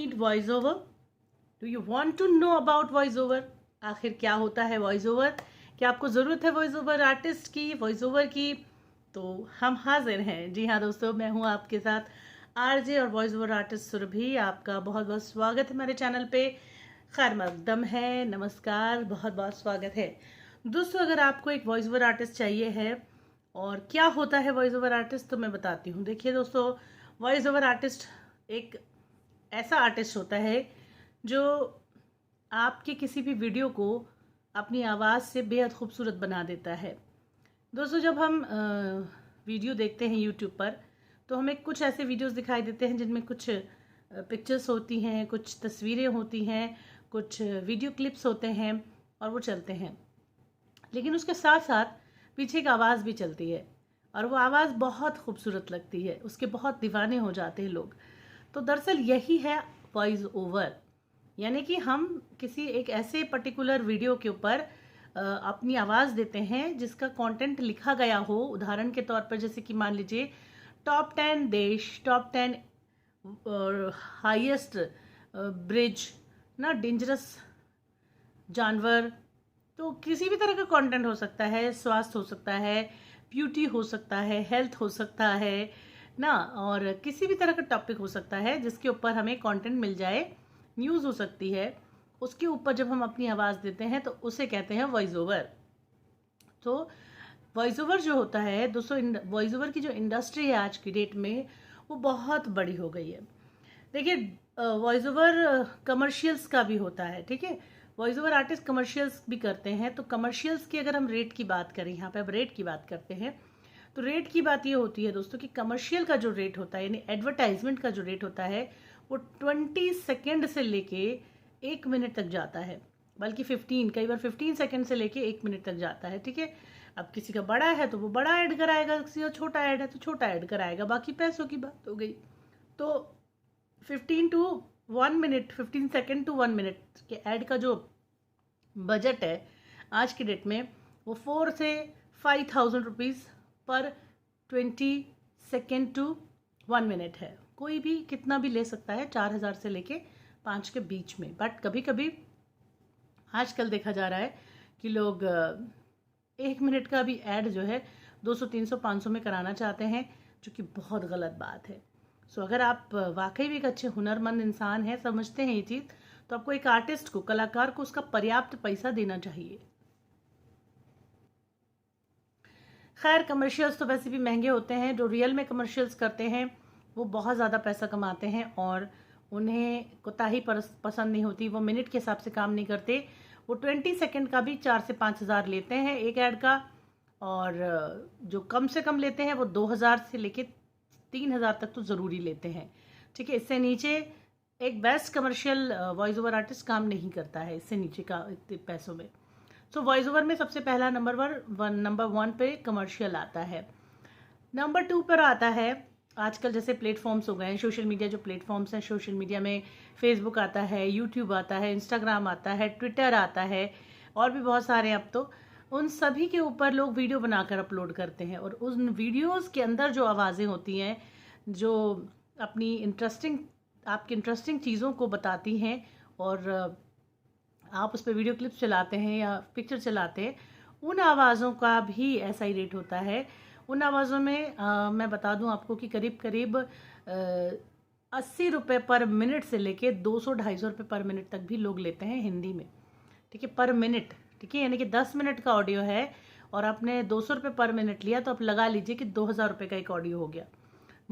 Need voice over? Do you want to know about voice over? आखिर क्या होता है वॉइस ओवर? क्या आपको ज़रूरत है वॉइस ओवर आर्टिस्ट की, वॉइस ओवर की? तो हम हाजिर हैं। जी हाँ दोस्तों, मैं हूँ आपके साथ आरजे और वॉइस ओवर आर्टिस्ट सुरभि। आपका बहुत बहुत स्वागत है हमारे चैनल पे। खैर मकदम है, नमस्कार, बहुत बहुत स्वागत है दोस्तों। अगर आपको एक वॉइस ओवर आर्टिस्ट चाहिए है और क्या होता है वॉइस ओवर आर्टिस्ट, तो मैं बताती हूँ। देखिए दोस्तों, वॉइस ओवर आर्टिस्ट एक ऐसा आर्टिस्ट होता है जो आपके किसी भी वीडियो को अपनी आवाज़ से बेहद खूबसूरत बना देता है। दोस्तों, जब हम वीडियो देखते हैं यूट्यूब पर, तो हमें कुछ ऐसे वीडियोस दिखाई देते हैं जिनमें कुछ पिक्चर्स होती हैं, कुछ तस्वीरें होती हैं, कुछ वीडियो क्लिप्स होते हैं और वो चलते हैं। लेकिन उसके साथ साथ पीछे एक आवाज़ भी चलती है और वो आवाज़ बहुत खूबसूरत लगती है, उसके बहुत दीवाने हो जाते हैं लोग। तो दरअसल यही है वॉइस ओवर, यानी कि हम किसी एक ऐसे पर्टिकुलर वीडियो के ऊपर अपनी आवाज़ देते हैं जिसका कंटेंट लिखा गया हो। उदाहरण के तौर पर जैसे कि मान लीजिए टॉप 10 देश, टॉप 10 हाईएस्ट ब्रिज ना, डेंजरस जानवर, तो किसी भी तरह का कंटेंट हो सकता है। स्वास्थ्य हो सकता है, ब्यूटी हो सकता है, हेल्थ हो सकता है ना, और किसी भी तरह का टॉपिक हो सकता है जिसके ऊपर हमें कंटेंट मिल जाए। न्यूज़ हो सकती है, उसके ऊपर जब हम अपनी आवाज़ देते हैं तो उसे कहते हैं वॉइस ओवर। तो वॉइस ओवर जो होता है दोस्तों, वॉइस ओवर की जो इंडस्ट्री है आज की डेट में, वो बहुत बड़ी हो गई है। देखिए, वॉइस ओवर कमर्शियल्स का भी होता है, ठीक है। वॉइस ओवर आर्टिस्ट कमर्शियल्स भी करते हैं। तो कमर्शियल्स की अगर हम रेट की बात करें, यहाँ पे अब रेट की बात करते हैं, तो रेट की बात ये होती है दोस्तों कि कमर्शियल का जो रेट होता है, यानी एडवर्टाइजमेंट का जो रेट होता है, वो 20 सेकेंड से लेके 1 मिनट तक जाता है। बल्कि 15, कई बार 15 सेकेंड से लेके 1 मिनट तक जाता है, ठीक है। अब किसी का बड़ा है तो वो बड़ा ऐड कराएगा, किसी का छोटा ऐड है तो छोटा ऐड कराएगा, बाकी पैसों की बात हो गई। तो 15 to 1 minute, 15 second to 1 minute के ऐड का जो बजट है आज की डेट में, वो 4 से 5,000 रुपीज़ पर 20 सेकेंड टू 1 मिनट है। कोई भी कितना भी ले सकता है, 4,000 से लेके 5 के बीच में। बट कभी कभी आजकल देखा जा रहा है कि लोग 1 मिनट का भी ऐड जो है 200, 300, 500 में कराना चाहते हैं, जो कि बहुत गलत बात है। सो अगर आप वाकई भी एक अच्छे हुनरमंद इंसान हैं, समझते हैं ये चीज़, तो आपको एक आर्टिस्ट को, कलाकार को उसका पर्याप्त पैसा देना चाहिए। खैर कमर्शियल्स तो वैसे भी महंगे होते हैं। जो रियल में कमर्शियल्स करते हैं वो बहुत ज़्यादा पैसा कमाते हैं और उन्हें कोताही पसंद नहीं होती। वो मिनट के हिसाब से काम नहीं करते। वो 20 सेकेंड का भी 4 से 5 हज़ार लेते हैं एक ऐड का, और जो कम से कम लेते हैं वो 2,000 से लेके 3,000 तक तो ज़रूरी लेते हैं, ठीक है। इससे नीचे एक best commercial voice over artist काम नहीं करता है, इससे नीचे का इतने पैसों में। सो वॉइस ओवर में सबसे पहला नंबर वन पे कमर्शियल आता है। नंबर 2 पर आता है आजकल जैसे प्लेटफॉर्म्स हो गए हैं, सोशल मीडिया जो प्लेटफॉर्म्स हैं, सोशल मीडिया में फेसबुक आता है, यूट्यूब आता है, इंस्टाग्राम आता है, ट्विटर आता है, और भी बहुत सारे। अब तो उन सभी के ऊपर लोग वीडियो बनाकर अपलोड करते हैं और उन वीडियोस के अंदर जो आवाज़ें होती हैं, जो अपनी आपकी इंटरेस्टिंग चीज़ों को बताती हैं, और आप उस पर वीडियो क्लिप्स चलाते हैं या पिक्चर चलाते हैं, उन आवाज़ों का भी ऐसा ही रेट होता है। उन आवाज़ों में मैं बता दूं आपको कि करीब करीब 80 रुपये पर मिनट से लेके 200-250 रुपये पर मिनट तक भी लोग लेते हैं हिंदी में, ठीक है, पर मिनट, ठीक है। यानी कि 10 मिनट का ऑडियो है और आपने 200 रुपये पर मिनट लिया, तो आप लगा लीजिए कि 2,000 रुपये का एक ऑडियो हो गया।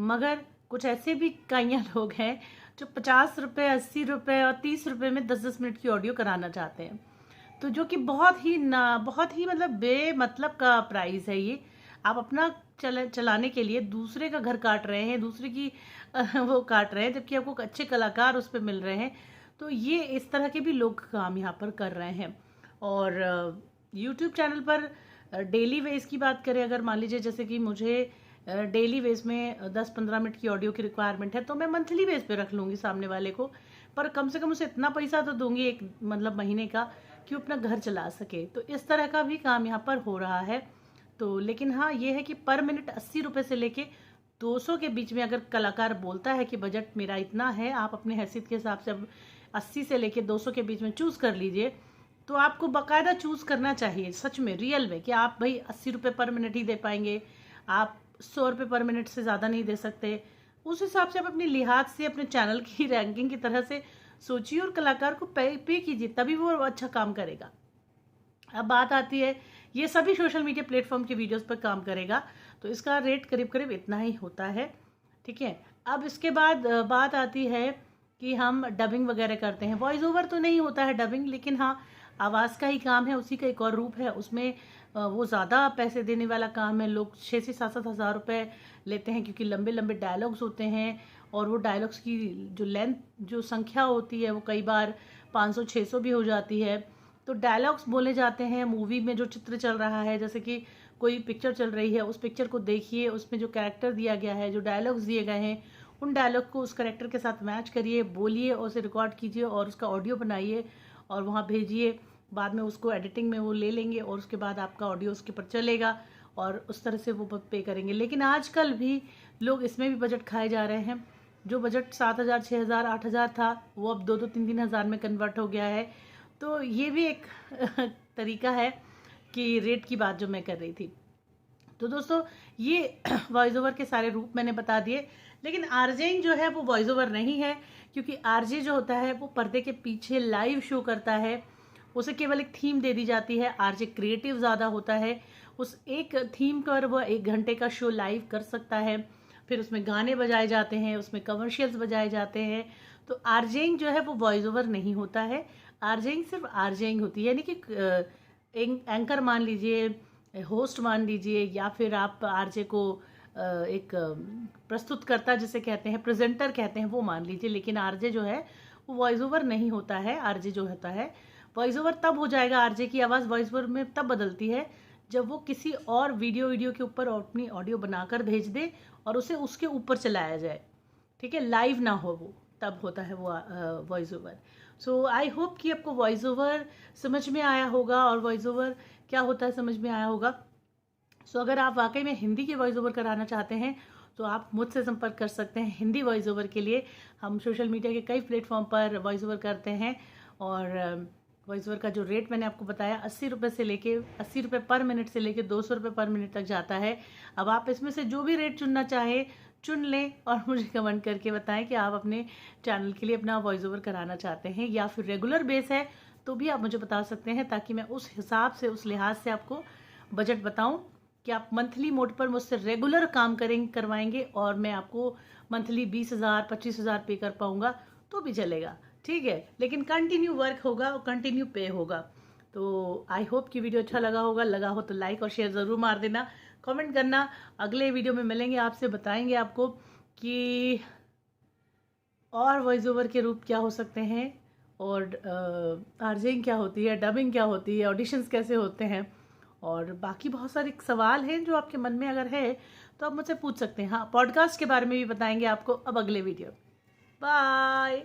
मगर कुछ ऐसे भी काइयाँ लोग हैं जो 50 रुपये, 80 रुपये और 30 रुपये में 10-10 मिनट की ऑडियो कराना चाहते हैं। तो जो कि बहुत ही मतलब बेमतलब का प्राइस है ये। आप अपना चलाने के लिए दूसरे का घर काट रहे हैं, दूसरे की वो काट रहे हैं, जबकि आपको अच्छे कलाकार उस पर मिल रहे हैं। तो ये इस तरह के भी लोग काम यहाँ पर कर रहे हैं। और यूट्यूब चैनल पर डेली वेज की बात करें, अगर मान लीजिए जैसे कि मुझे डेली बेस में 10-15 मिनट की ऑडियो की रिक्वायरमेंट है, तो मैं मंथली बेस पे रख लूँगी सामने वाले को, पर कम से कम उसे इतना पैसा तो दूंगी एक मतलब महीने का कि वो अपना घर चला सके। तो इस तरह का भी काम यहाँ पर हो रहा है। तो लेकिन हाँ, ये है कि पर मिनट 80 रुपये से लेके 200 के बीच में अगर कलाकार बोलता है कि बजट मेरा इतना है, आप अपने हैसियत के हिसाब से अब 80 से लेके 200 के बीच में चूज़ कर लीजिए, तो आपको बाकायदा चूज़ करना चाहिए सच में, रियल में, कि आप भाई 80 रुपये पर मिनट ही दे पाएंगे, आप 100 रुपये पर मिनट से ज़्यादा नहीं दे सकते। उस हिसाब से आप अपने लिहाज से अपने चैनल की रैंकिंग की तरह से सोचिए और कलाकार को पे कीजिए, तभी वो अच्छा काम करेगा। अब बात आती है, ये सभी सोशल मीडिया प्लेटफॉर्म के वीडियोस पर काम करेगा, तो इसका रेट करीब करीब इतना ही होता है, ठीक है। अब इसके बाद बात आती है कि हम डबिंग वगैरह करते हैं। वॉइस ओवर तो नहीं होता है डबिंग, लेकिन हाँ आवाज़ का ही काम है, उसी का एक और रूप है। उसमें वो ज़्यादा पैसे देने वाला काम है। लोग 6 से 7 हज़ार रुपये लेते हैं, क्योंकि लंबे लंबे डायलॉग्स होते हैं और वो डायलॉग्स की जो लेंथ, जो संख्या होती है, वो कई बार 500-600 भी हो जाती है। तो डायलॉग्स बोले जाते हैं। मूवी में जो चित्र चल रहा है, जैसे कि कोई पिक्चर चल रही है, उस पिक्चर को देखिए, उसमें जो कैरेक्टर दिया गया है, जो डायलॉग्स दिए गए हैं, उन डायलॉग को उस कैरेक्टर के साथ मैच करिए, बोलिए और उसे रिकॉर्ड कीजिए और उसका ऑडियो बनाइए और वहाँ भेजिए। बाद में उसको एडिटिंग में वो ले लेंगे और उसके बाद आपका ऑडियो उसके ऊपर चलेगा और उस तरह से वो पे करेंगे। लेकिन आजकल भी लोग इसमें भी बजट खाए जा रहे हैं। जो बजट 7,000, 6,000, 8,000 था, वो अब 2-2, 3-3 हज़ार में कन्वर्ट हो गया है। तो ये भी एक तरीका है कि रेट की बात जो मैं कर रही थी। तो दोस्तों, ये वॉइस ओवर के सारे रूप मैंने बता दिए। लेकिन आरजेइंग जो है वो वॉइस ओवर नहीं है, क्योंकि आरजे जो होता है वो पर्दे के पीछे लाइव शो करता है। उसे केवल एक थीम दे दी जाती है। आरजे क्रिएटिव ज़्यादा होता है, उस एक थीम पर वह 1 घंटे का शो लाइव कर सकता है। फिर उसमें गाने बजाए जाते हैं, उसमें कमर्शियल्स बजाए जाते हैं। तो आरजेइंग जो है वो वॉइस ओवर नहीं होता है। आरजेइंग सिर्फ आरजेइंग होती है, यानी कि एंकर मान लीजिए, होस्ट मान लीजिए, या फिर आप आरजे को एक प्रस्तुतकर्ता जिसे कहते हैं, प्रेजेंटर कहते हैं, वो मान लीजिए। लेकिन आरजे जो है वो वॉइस ओवर नहीं होता है। आरजे जो होता है, वॉइस ओवर तब हो जाएगा, आरजे की आवाज़ वॉइस ओवर में तब बदलती है जब वो किसी और वीडियो के ऊपर अपनी ऑडियो बनाकर भेज दे और उसे उसके ऊपर चलाया जाए, ठीक है, लाइव ना हो वो, तब होता है वो voice over. So I hope कि आपको वॉइस ओवर समझ में आया होगा और वॉइस ओवर क्या होता है समझ में आया होगा। सो अगर आप वाकई में हिंदी के वॉइस ओवर कराना चाहते हैं तो आप मुझसे संपर्क कर सकते हैं हिंदी वॉइस ओवर के लिए। हम सोशल मीडिया के कई प्लेटफॉर्म पर वॉइस ओवर करते हैं और वॉइस ओवर का जो रेट मैंने आपको बताया 80 रुपये से लेके 80 रुपये पर मिनट से लेके 200 रुपये पर मिनट तक जाता है। अब आप इसमें से जो भी रेट चुनना चाहे चुन लें और मुझे कमेंट करके बताएं कि आप अपने चैनल के लिए अपना वॉइस ओवर कराना चाहते हैं या फिर रेगुलर बेस है तो भी आप मुझे बता सकते हैं, ताकि मैं उस हिसाब से, उस लिहाज से आपको बजट बताऊं कि आप मंथली मोड पर मुझसे रेगुलर काम करवाएंगे और मैं आपको मंथली 20,000, 25,000 पे कर पाऊंगा तो भी चलेगा, ठीक है। लेकिन कंटिन्यू वर्क होगा और कंटिन्यू पे होगा। तो आई होप कि वीडियो अच्छा लगा होगा। लगा हो तो लाइक और शेयर ज़रूर मार देना, कमेंट करना। अगले वीडियो में मिलेंगे आपसे, बताएंगे आपको कि और वॉइस ओवर के रूप क्या हो सकते हैं और आरजेइंग क्या होती है, डबिंग क्या होती है, ऑडिशंस कैसे होते हैं और बाकी बहुत सारे सवाल हैं जो आपके मन में अगर है तो आप मुझसे पूछ सकते हैं। हाँ, पॉडकास्ट के बारे में भी बताएंगे आपको अब अगले वीडियो। बाय।